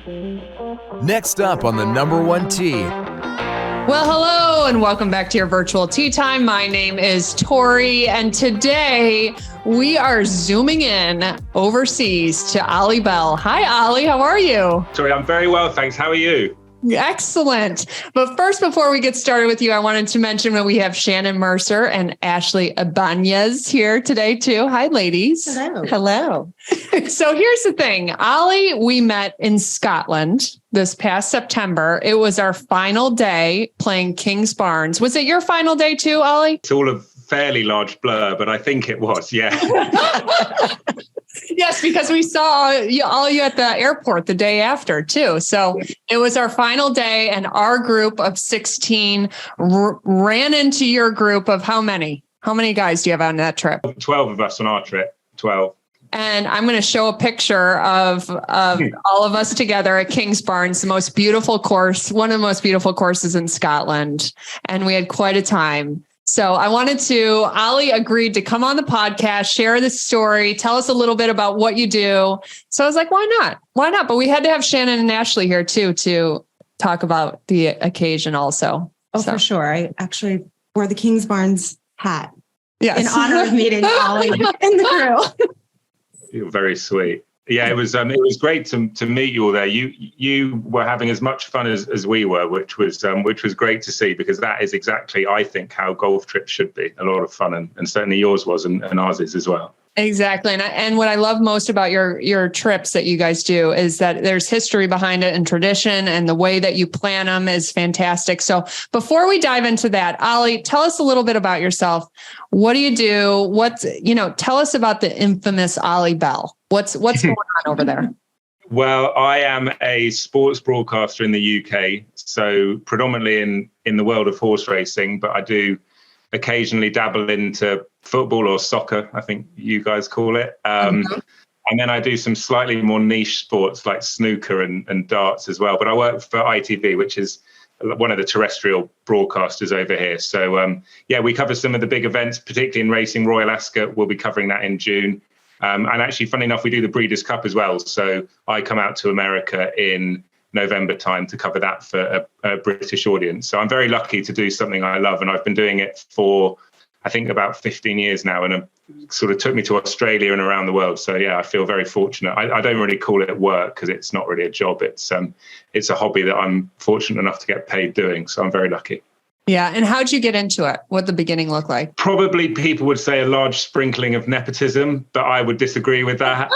Next up on the number one tee. Well, hello and welcome back to your virtual tee time. My name is Tori, and today we are zooming in overseas to Oli Bell. Hi, Oli. How are you? Tori, I'm very well, thanks. How are you? Excellent. But first, before we get started with you, I wanted to mention that we have Shannon Mercer and Ashley Ibañez here today too. Hi, ladies. Hello. Hello. So here's the thing. Oli, we met in Scotland this past September. It was our final day playing Kingsbarns. Was it your final day too, Oli? It's all a fairly large blur, but I think it was, yeah. Yes, because we saw all you at the airport the day after too. So it was our final day, and our group of 16 ran into your group of how many? How many guys do you have on that trip? 12 of us on our trip, 12. And I'm going to show a picture of all of us together at Kingsbarns, the most beautiful course, one of the most beautiful courses in Scotland. And we had quite a time. So I wanted to, Oli agreed to come on the podcast, share this story, tell us a little bit about what you do. So I was like, why not? Why not? But we had to have Shannon and Ashley here too, to talk about the occasion also. Oh, so. For sure. I actually wore the Kingsbarns hat in honor of meeting Oli and the crew. You're very sweet. Yeah, it was great to meet you all there. You were having as much fun as we were, which was great to see, because that is exactly, I think, how golf trips should be. A lot of fun, and certainly yours was, and ours is as well. Exactly. And what I love most about your trips that you guys do is that there's history behind it and tradition, and the way that you plan them is fantastic. So before we dive into that, Oli, tell us a little bit about yourself. What do you do? Tell us about the infamous Oli Bell. What's going on over there? Well, I am a sports broadcaster in the UK, so predominantly in the world of horse racing, but I do occasionally dabble into football or soccer, I think you guys call it. And then I do some slightly more niche sports like snooker and darts as well. But I work for ITV, which is one of the terrestrial broadcasters over here. So, we cover some of the big events, particularly in racing. Royal Ascot, we'll be covering that in June. And actually, funny enough, we do the Breeders' Cup as well. So I come out to America in November time to cover that for a British audience. So I'm very lucky to do something I love. And I've been doing it for, I think, about 15 years now. And it sort of took me to Australia and around the world. So, yeah, I feel very fortunate. I don't really call it work, because it's not really a job. It's a hobby that I'm fortunate enough to get paid doing. So I'm very lucky. Yeah. And how'd you get into it? What'd the beginning look like? Probably people would say a large sprinkling of nepotism, but I would disagree with that.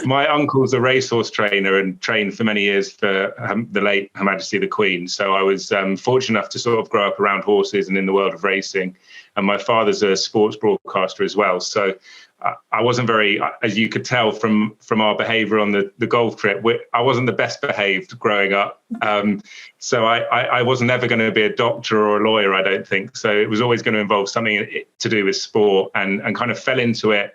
My uncle's a racehorse trainer and trained for many years for the late Her Majesty the Queen. So I was fortunate enough to sort of grow up around horses and in the world of racing. And my father's a sports broadcaster as well. So I wasn't very, as you could tell from our behavior on the golf trip, I wasn't the best behaved growing up. So I wasn't ever going to be a doctor or a lawyer, I don't think. So it was always going to involve something to do with sport, and kind of fell into it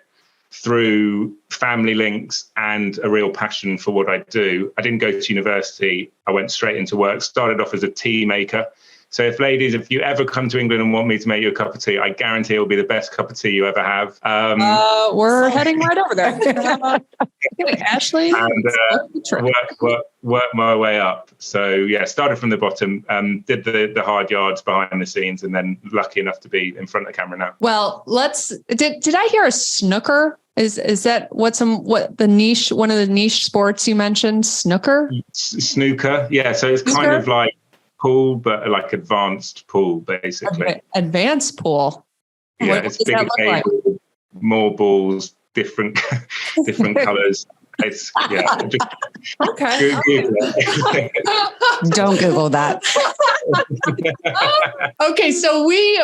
through family links and a real passion for what I do. I didn't go to university. I went straight into work, started off as a tea maker. So if you ever come to England and want me to make you a cup of tea, I guarantee it'll be the best cup of tea you ever have. We're heading right over there. Ashley? And work my way up. So, yeah, started from the bottom, did the hard yards behind the scenes, and then lucky enough to be in front of the camera now. Well, did I hear a snooker? Is that one of the niche sports you mentioned? Snooker? Snooker, yeah. So it's kind of like pool, but like advanced pool, basically. Advanced pool. Yeah, it's bigger table, like? More balls, different colors. It's just okay. Don't Google that. Okay, so we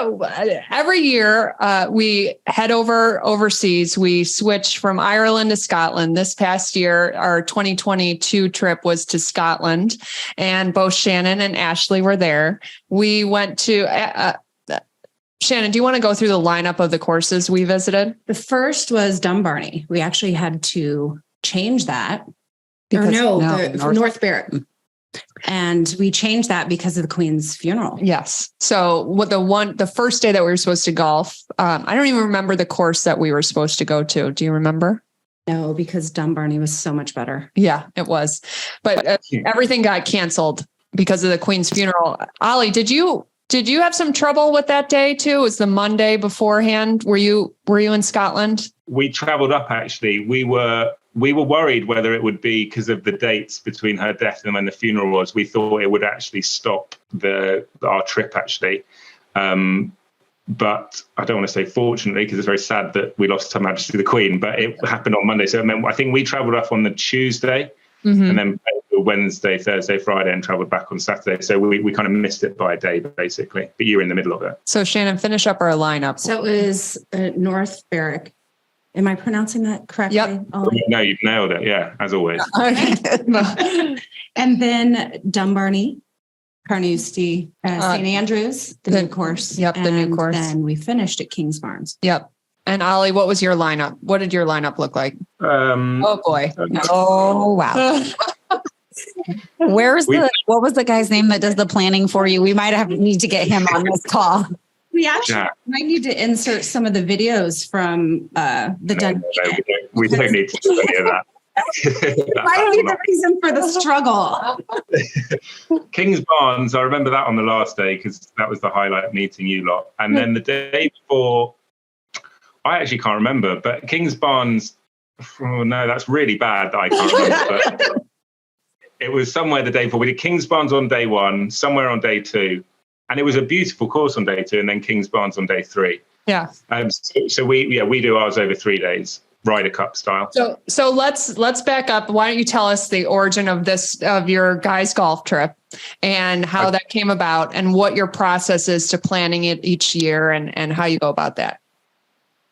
every year we head overseas. We switch from Ireland to Scotland. This past year, our 2022 trip was to Scotland, and both Shannon and Ashley were there. We went to Shannon, do you want to go through the lineup of the courses we visited? The first was Dumbarnie. We actually had to change that. North Berwick. And we changed that because of the Queen's funeral. Yes. So the first day that we were supposed to golf, I don't even remember the course that we were supposed to go to. Do you remember? No, because Dumbarnie was so much better. Yeah, it was. But everything got canceled because of the Queen's funeral. Oli, did you have some trouble with that day too? It was the Monday beforehand. Were you in Scotland? We traveled up, actually. We were worried whether it would be because of the dates between her death and when the funeral was. We thought it would actually stop our trip, actually. But I don't want to say fortunately, because it's very sad that we lost Her Majesty the Queen, but it happened on Monday. So it meant, I think we travelled up on the Tuesday and then Wednesday, Thursday, Friday, and travelled back on Saturday. So we kind of missed it by a day, basically. But you were in the middle of it. So Shannon, finish up our lineup. So it was North Berwick. Am I pronouncing that correctly? Yep. No, you've nailed it. Yeah, as always. And then Dumbarnie, Carnoustie, St. Andrews, the new course. Yep, the new course. And we finished at Kingsbarns. Yep. And Oli, what was your lineup? What did your lineup look like? Oh boy. Oh wow. What was the guy's name that does the planning for you? We might need to get him on this call. We actually might need to insert some of the videos from the Dun. We don't need to do any of that. Might be the reason for the struggle. Kingsbarns, I remember that on the last day because that was the highlight, meeting you lot. And then the day before, I actually can't remember, but Kingsbarns, oh no, that's really bad that I can't remember. But it was somewhere the day before. We did Kingsbarns on day one, somewhere on day two. And it was a beautiful course on day two, and then Kingsbarns on day three. Yeah. So we do ours over 3 days, Ryder Cup style. So let's back up. Why don't you tell us the origin of your guys' golf trip and how that came about, and what your process is to planning it each year, and how you go about that?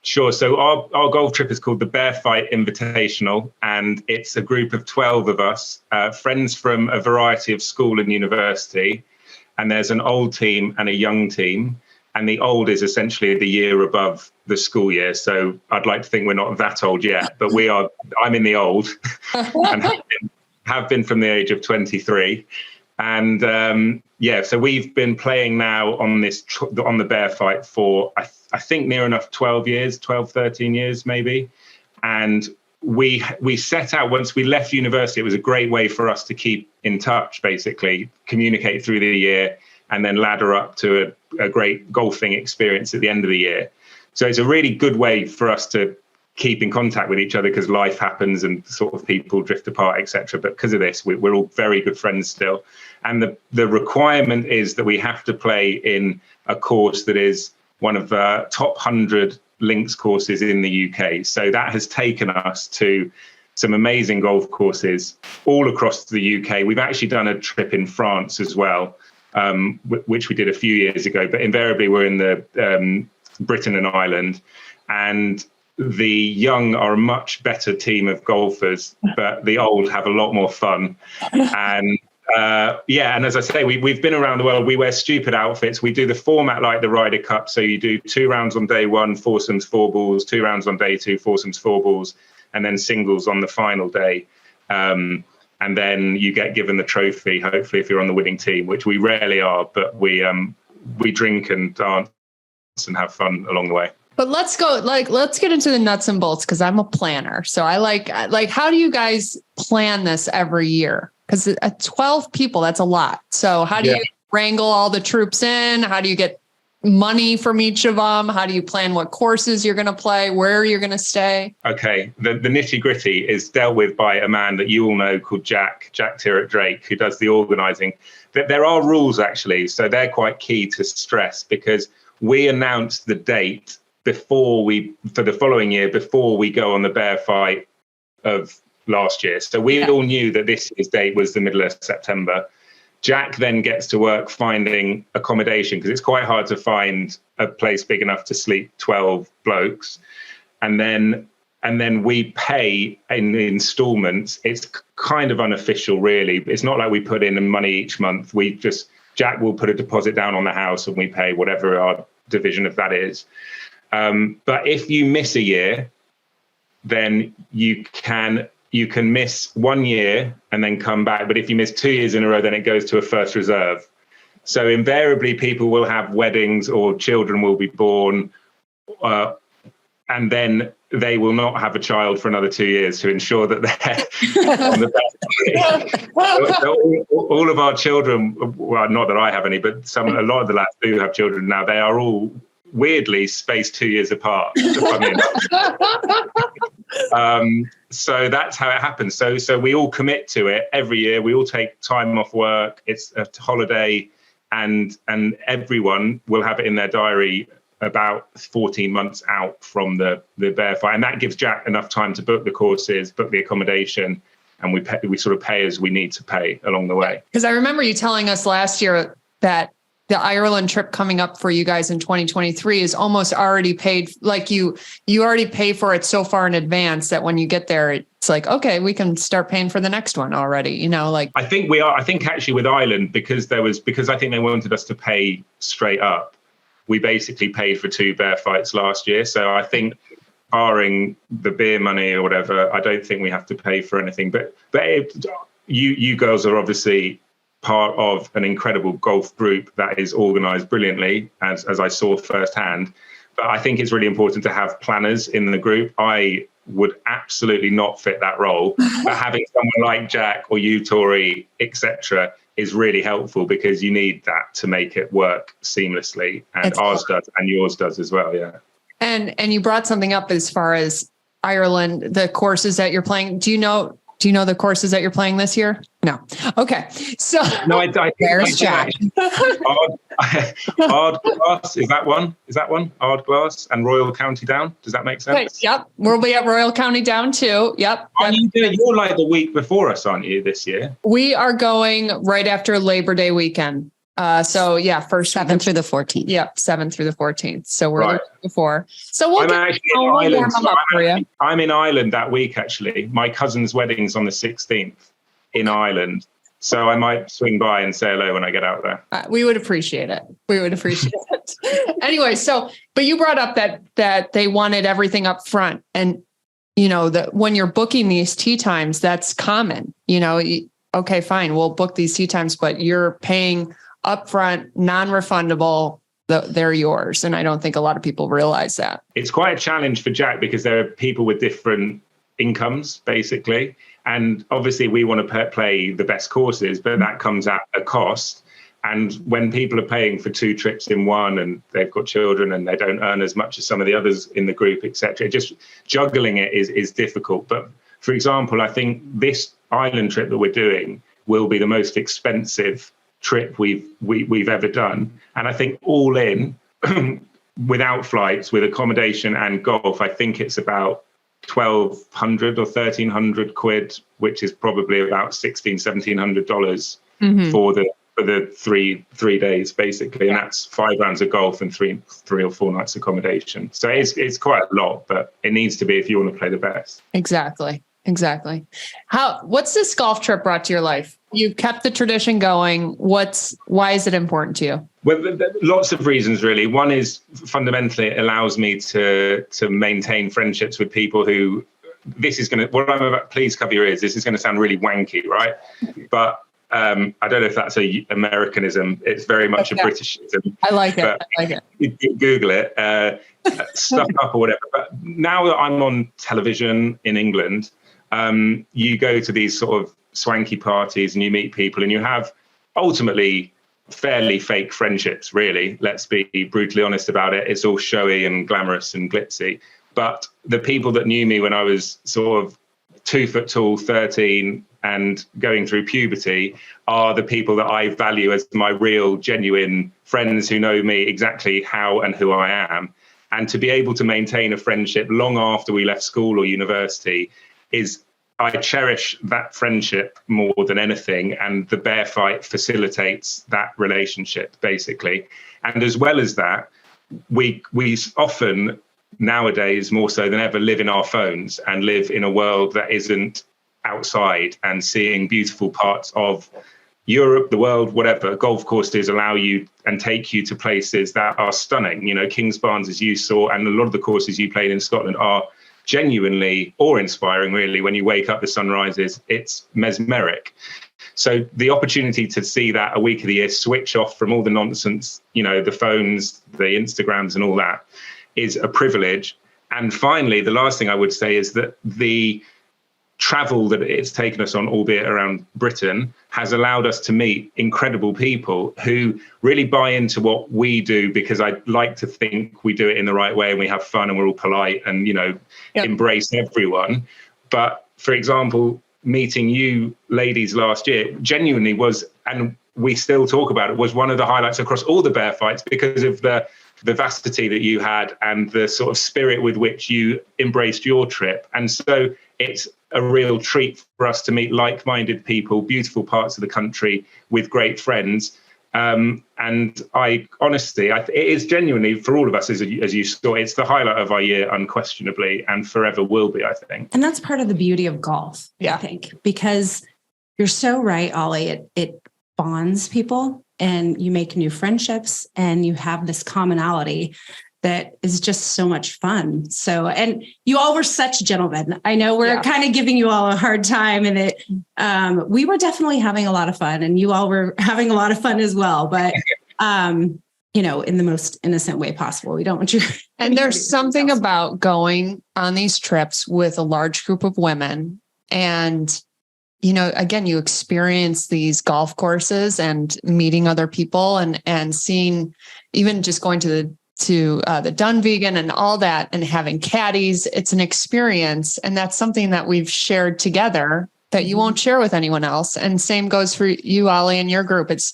Sure. So our golf trip is called the Bear Fight Invitational, and it's a group of 12 of us, friends from a variety of school and university. And there's an old team and a young team. And the old is essentially the year above the school year. So I'd like to think we're not that old yet, but we are. I'm in the old and have been from the age of 23. And so we've been playing now on the Bear Fight for, I think, near enough 12 years, 13 years maybe. And we set out, once we left university, it was a great way for us to keep in touch, basically, communicate through the year, and then ladder up to a great golfing experience at the end of the year. So it's a really good way for us to keep in contact with each other, because life happens and sort of people drift apart, etc. But because of this, we're all very good friends still. And the requirement is that we have to play in a course that is one of the top 100 links courses in the UK. So that has taken us to some amazing golf courses all across the UK. We've actually done a trip in France as well, which we did a few years ago, but invariably we're in the Britain and Ireland. And the young are a much better team of golfers, but the old have a lot more fun. And and as I say, we've been around the world. We wear stupid outfits. We do the format like the Ryder Cup. So you do 2 rounds on day one, foursomes, 4 balls, 2 rounds on day two, foursomes, 4 balls, and then singles on the final day. And then you get given the trophy, hopefully, if you're on the winning team, which we rarely are, but we drink and dance and have fun along the way. But let's get into the nuts and bolts, because I'm a planner. So I like, how do you guys plan this every year? Because 12 people, that's a lot. So how do you wrangle all the troops in? How do you get money from each of them? How do you plan what courses you're going to play, where you're going to stay? Okay. The nitty gritty is dealt with by a man that you all know called Jack Tyrrett Drake, who does the organizing. There are rules, actually. So they're quite key to stress, because we announce the date for the following year, before we go on the Bear Fight of last year. So we all knew that this year's date was the middle of September. Jack then gets to work finding accommodation, because it's quite hard to find a place big enough to sleep 12 blokes. And then we pay in installments. It's kind of unofficial, really. It's not like we put in money each month. Jack will put a deposit down on the house and we pay whatever our division of that is. But if you miss a year, then you can miss 1 year and then come back. But if you miss 2 years in a row, then it goes to a first reserve. So invariably people will have weddings or children will be born. And then they will not have a child for another 2 years to ensure that they're on the best. All of our children, well, not that I have any, but a lot of the lads do have children now. They are all weirdly spaced 2 years apart. So that's how it happens. So we all commit to it every year. We all take time off work. It's a holiday, and everyone will have it in their diary about 14 months out from the Bear Fight, and that gives Jack enough time to book the courses, book the accommodation, and we sort of pay as we need to pay along the way. Because I remember you telling us last year that the Ireland trip coming up for you guys in 2023 is almost already paid. Like you already pay for it so far in advance that when you get there, it's like, okay, we can start paying for the next one already. You know, like I think we are. I think actually with Ireland, because I think they wanted us to pay straight up. We basically paid for 2 Bear Fights last year. So I think, barring the beer money or whatever, I don't think we have to pay for anything. But you girls are obviously part of an incredible golf group that is organised brilliantly, as I saw firsthand. But I think it's really important to have planners in the group. I would absolutely not fit that role. But having someone like Jack or you, Tori, etc., is really helpful, because you need that to make it work seamlessly. And ours does, and yours does as well. Yeah. And you brought something up as far as Ireland, the courses that you're playing. Do you know the courses that you're playing this year? No. Okay. So no, I there's Jack. Ardglass, is that one? Ardglass and Royal County Down. Does that make sense? Right. Yep. We'll be at Royal County Down too. Yep. You're like the week before us, aren't you, this year? We are going right after Labor Day weekend. So yeah, first 7th through the 14th. Yep, 7th through the 14th. So we're right before. So we'll warm them up for you. I'm in Ireland that week, actually. My cousin's wedding's on the 16th in Ireland. So I might swing by and say hello when I get out there. We would appreciate it. Anyway, but you brought up that they wanted everything up front. And, you know, that when you're booking these tee times, that's common. You know, okay, fine, we'll book these tee times, but you're paying upfront, non-refundable, they're yours. And I don't think a lot of people realize that. It's quite a challenge for Jack, because there are people with different incomes, basically. And obviously we want to play the best courses, but that comes at a cost. And when people are paying for 2 trips in one, and they've got children and they don't earn as much as some of the others in the group, etc., just juggling it is difficult. But for example, I think this island trip that we're doing will be the most expensive trip we've ever done. And I think all in, without flights, with accommodation and golf, I think it's about 1,200 or 1,300 quid, which is probably about $1,600-$1,700 for the three days, basically. And that's 5 rounds of golf and three or 4 nights accommodation. So it's quite a lot, but it needs to be if you want to play the best. Exactly. What's this golf trip brought to your life? You've kept the tradition going. Why is it important to you? Well, lots of reasons, really. One is fundamentally it allows me to maintain friendships with people who, what I'm about, please cover your ears. This is going to sound really wanky, right? But I don't know if that's a Americanism. It's very much a Britishism. I like it. You Google it, stuff up or whatever. But now that I'm on television in England, you go to these sort of swanky parties and you meet people and you have ultimately fairly fake friendships, really. Let's be brutally honest about it. It's all showy and glamorous and glitzy. But the people that knew me when I was sort of 2 foot tall, 13, and going through puberty are the people that I value as my real, genuine friends who know me exactly how and who I am. And to be able to maintain a friendship long after we left school or university I cherish that friendship more than anything. And the Bear Fight facilitates that relationship, basically. And as well as that, we often nowadays, more so than ever, live in our phones and live in a world that isn't outside and seeing beautiful parts of Europe, the world, whatever. Golf courses allow you and take you to places that are stunning. You know, Kingsbarns, as you saw, and a lot of the courses you played in Scotland are genuinely awe-inspiring, really. When you wake up, the sun rises, it's mesmeric. So the opportunity to see that a week of the year, switch off from all the nonsense, you know, the phones, the Instagrams and all that, is a privilege. And finally, the last thing I would say is that the travel that it's taken us on, albeit around Britain, has allowed us to meet incredible people who really buy into what we do, because I like to think we do it in the right way and we have fun and we're all polite and, embrace everyone. But for example, meeting you ladies last year genuinely was, and we still talk about it, was one of the highlights across all the bear fights, because of the vivacity that you had and the sort of spirit with which you embraced your trip. And so it's a real treat for us to meet like-minded people, beautiful parts of the country with great friends. And I honestly, it is genuinely for all of us, as you saw, it's the highlight of our year, unquestionably, and forever will be, I think. And that's part of the beauty of golf, I think, because you're so right, Ollie. It bonds people and you make new friendships and you have this commonality that is just so much fun. So, and you all were such gentlemen. I know we're kind of giving you all a hard time, and we were definitely having a lot of fun, and you all were having a lot of fun as well. But, in the most innocent way possible. We don't want you. And there's something about going on these trips with a large group of women, and again, you experience these golf courses and meeting other people, and seeing, even just going to the Dunvegan and all that, and having caddies. It's an experience. And that's something that we've shared together that you won't share with anyone else. And same goes for you, Ollie, and your group. It's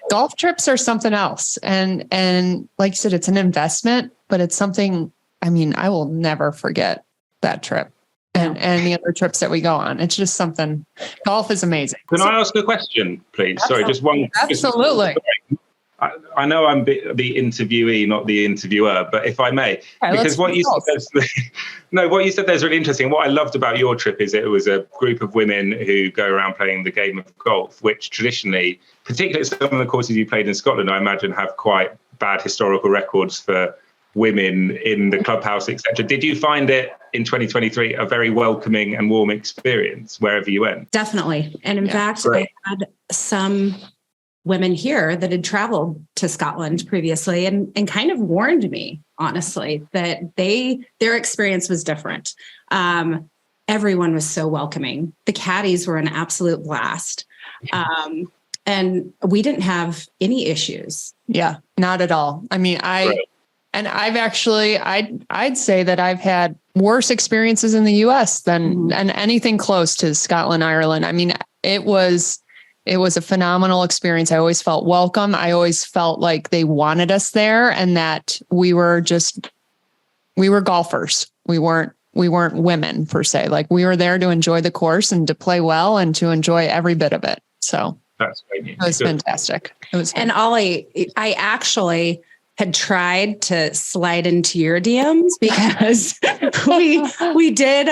golf trips are something else. And like you said, it's an investment, but it's something, I will never forget that trip and the other trips that we go on. It's just something. Golf is amazing. Can I ask a question, please? Sorry, just one. Absolutely. I know I'm the interviewee, not the interviewer, but if I may, because what you said there's really interesting. What I loved about your trip is it was a group of women who go around playing the game of golf, which traditionally, particularly some of the courses you played in Scotland, I imagine have quite bad historical records for women in the clubhouse, etc. Did you find it in 2023 a very welcoming and warm experience wherever you went? Definitely. And in fact, I had some women here that had traveled to Scotland previously and kind of warned me, honestly, that their experience was different. Everyone was so welcoming. The caddies were an absolute blast. And we didn't have any issues. Yeah, not at all. And I've actually, I'd say that I've had worse experiences in the US than anything close to Scotland, Ireland. It was a phenomenal experience. I always felt welcome. I always felt like they wanted us there, and that we were golfers. We weren't women per se. Like, we were there to enjoy the course and to play well and to enjoy every bit of it. So that's great. It was fantastic. It was. And Ollie, I actually had tried to slide into your DMs because we did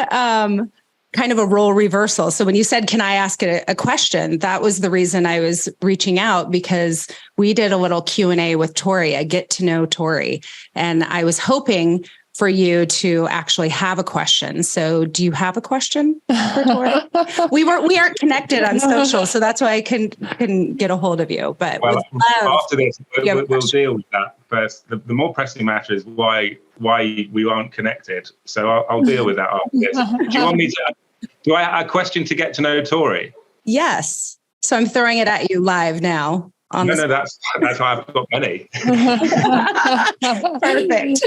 kind of a role reversal. So when you said, can I ask a question? That was the reason I was reaching out, because we did a little Q&A with Tori, a get to know Tori. And I was hoping for you to actually have a question. So do you have a question for Tori? we aren't connected on social, so that's why I couldn't get a hold of you. But after this, we'll deal with that. First, the more pressing matter is why we aren't connected. So I'll deal with that after this. Do you want me to? Do I have a question to get to know Tori? Yes. So I'm throwing it at you live now. No, that's why I've got many. Perfect.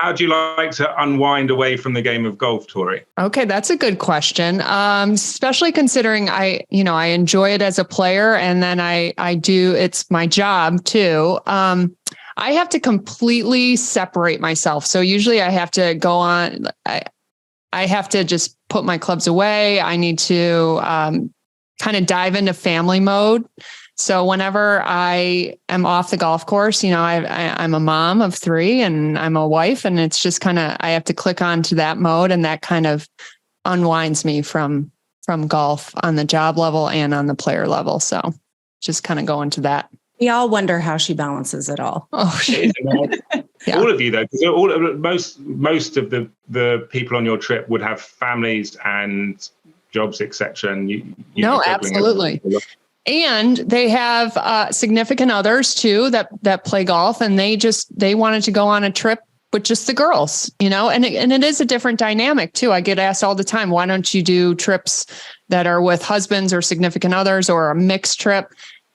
How do you like to unwind away from the game of golf, Tori? Okay, that's a good question. Especially considering I enjoy it as a player, and then I do, it's my job too. I have to completely separate myself. So usually I have to go on, I have to just put my clubs away. I need to kind of dive into family mode. So whenever I am off the golf course, I'm a mom of 3 and I'm a wife, and it's just kind of, I have to click onto that mode, and that kind of unwinds me from golf on the job level and on the player level. So just kind of go into that. We all wonder how she balances it all. Oh, yeah. All of you though, because most of the people on your trip would have families and jobs, etc. And you no, absolutely. And they have significant others too that play golf, and they wanted to go on a trip with just the girls, you know, and it is a different dynamic too. I get asked all the time, why don't you do trips that are with husbands or significant others or a mixed trip?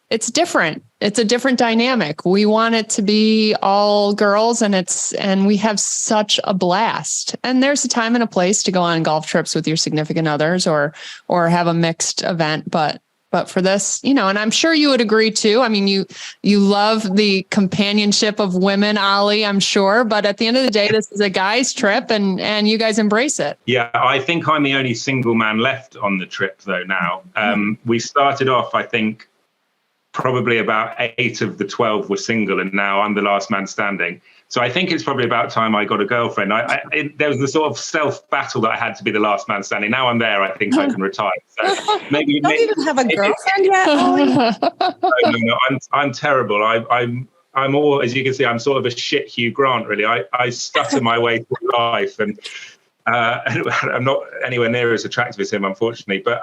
It's different. It's a different dynamic. We want it to be all girls, and we have such a blast. And there's a time and a place to go on golf trips with your significant others or have a mixed event. But for this, you know, and I'm sure you would agree too. I mean, you love the companionship of women, Oli, I'm sure. But at the end of the day, this is a guy's trip and you guys embrace it. Yeah, I think I'm the only single man left on the trip though now. We started off, I think, probably about 8 of the 12 were single, and now I'm the last man standing. So I think it's probably about time I got a girlfriend. There was the sort of self-battle that I had to be the last man standing. Now I'm there, I think I can retire. So maybe you don't even have a girlfriend yet, Oli? No, I'm terrible. I'm all, as you can see, I'm sort of a shit Hugh Grant, really. I stutter my way through life, and I'm not anywhere near as attractive as him, unfortunately. But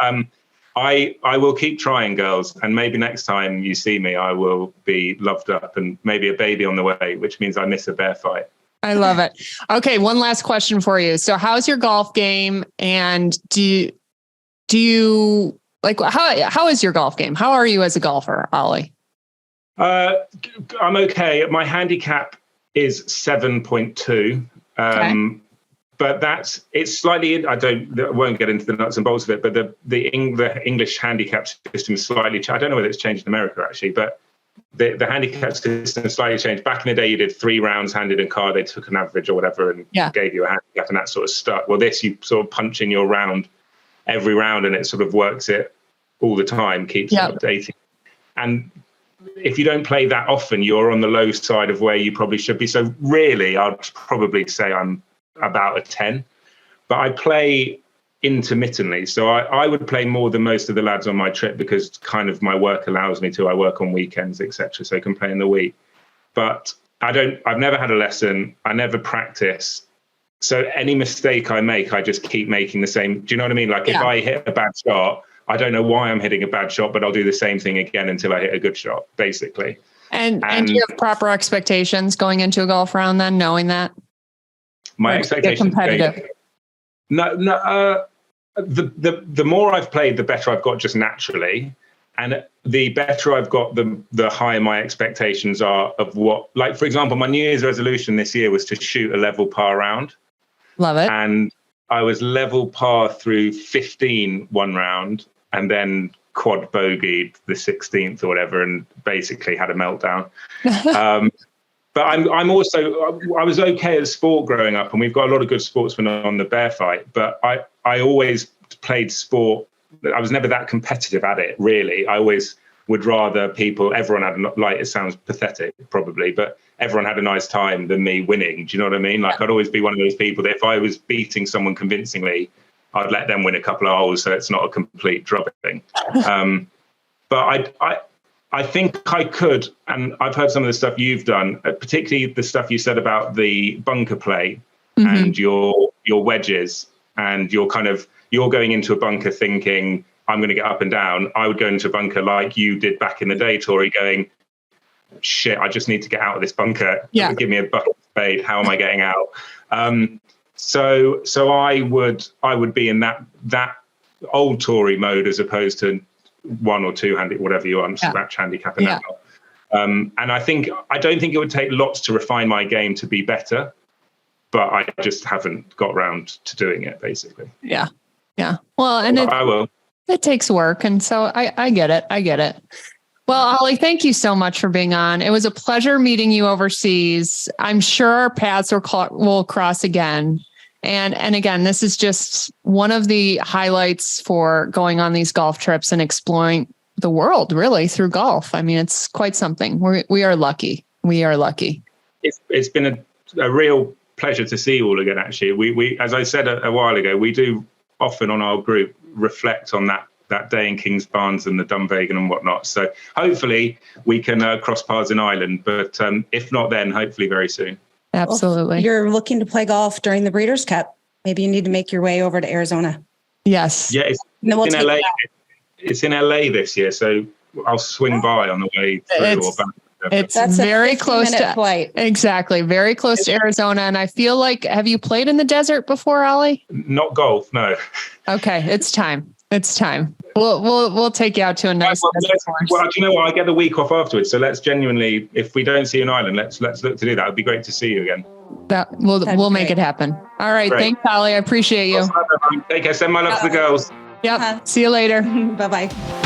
I will keep trying, girls, and maybe next time you see me, I will be loved up and maybe a baby on the way, which means I miss a bear fight. I love it. Okay, one last question for you. So how's your golf game? And do you like, how is your golf game? How are you as a golfer, Oli? I'm okay. My handicap is 7.2. Okay. But it's slightly, I won't get into the nuts and bolts of it, but the English handicap system is slightly, I don't know whether it's changed in America actually, but the handicap system is slightly changed. Back in the day, you did 3 rounds handed in card, they took an average or whatever and gave you a handicap, and that sort of stuck. Well, this, you sort of punch in your round every round and it sort of works it all the time, keeps it updating. And if you don't play that often, you're on the low side of where you probably should be. So really, I'd probably say I'm about a 10, but I play intermittently. So I would play more than most of the lads on my trip because kind of my work allows me to. I work on weekends, etc. So I can play in the week. But I've never had a lesson. I never practice. So any mistake I make, I just keep making the same. Do you know what I mean? Like if I hit a bad shot, I don't know why I'm hitting a bad shot, but I'll do the same thing again until I hit a good shot, basically. And do you have proper expectations going into a golf round then, knowing that? My expectations. The more I've played, the better I've got just naturally, and the better I've got, the higher my expectations are of what. Like for example, my New Year's resolution this year was to shoot a level par round. Love it. And I was level par through 15 one round, and then quad bogeyed the 16th or whatever, and basically had a meltdown. But I was okay at sport growing up, and we've got a lot of good sportsmen on the Bear Fight, but I always played sport. I was never that competitive at it, really. I always would rather everyone had, like, it sounds pathetic probably, but everyone had a nice time than me winning. Do you know what I mean? Like I'd always be one of those people that if I was beating someone convincingly, I'd let them win a couple of holes so it's not a complete drubbing. But I think I could, and I've heard some of the stuff you've done, particularly the stuff you said about the bunker play and your wedges, and you're going into a bunker thinking, I'm going to get up and down. I would go into a bunker like you did back in the day, Tori, going, shit, I just need to get out of this bunker. Yeah. Give me a bucket of spade. How am I getting out? So I would be in that old Tori mode as opposed to 1 or 2 whatever you want, scratch handicap and that. And I don't think it would take lots to refine my game to be better, but I just haven't got around to doing it, basically. Yeah. Well, and I will. It takes work, and so I get it. Well, Oli, thank you so much for being on. It was a pleasure meeting you overseas. I'm sure our paths will cross again. And again, this is just one of the highlights for going on these golf trips and exploring the world, really, through golf. I mean, it's quite something. We are lucky. We are lucky. It's been a real pleasure to see you all again, actually. We as I said a while ago, we do often on our group reflect on that day in Kingsbarns and the Dumbarnie and whatnot. So hopefully we can cross paths in Ireland, but if not then, hopefully very soon. Absolutely. Well, you're looking to play golf during the Breeders' Cup. Maybe you need to make your way over to Arizona. Yes. Yeah, it's in LA. It's in LA this year, so I'll swing by on the way through or back. It's That's very a close to flight. Exactly. Very close to Arizona. And I feel like, have you played in the desert before, Oli? Not golf, no. Okay. It's time. It's time. We'll take you out to a nice desert course. Well, do you know what? I get the week off afterwards. So let's genuinely, if we don't see you in Ireland, let's look to do that. It'd be great to see you again. We'll make it happen. All right. Great. Thanks, Oli. I appreciate you. Take care. Send my love to the girls. Yep. See you later. Bye-bye.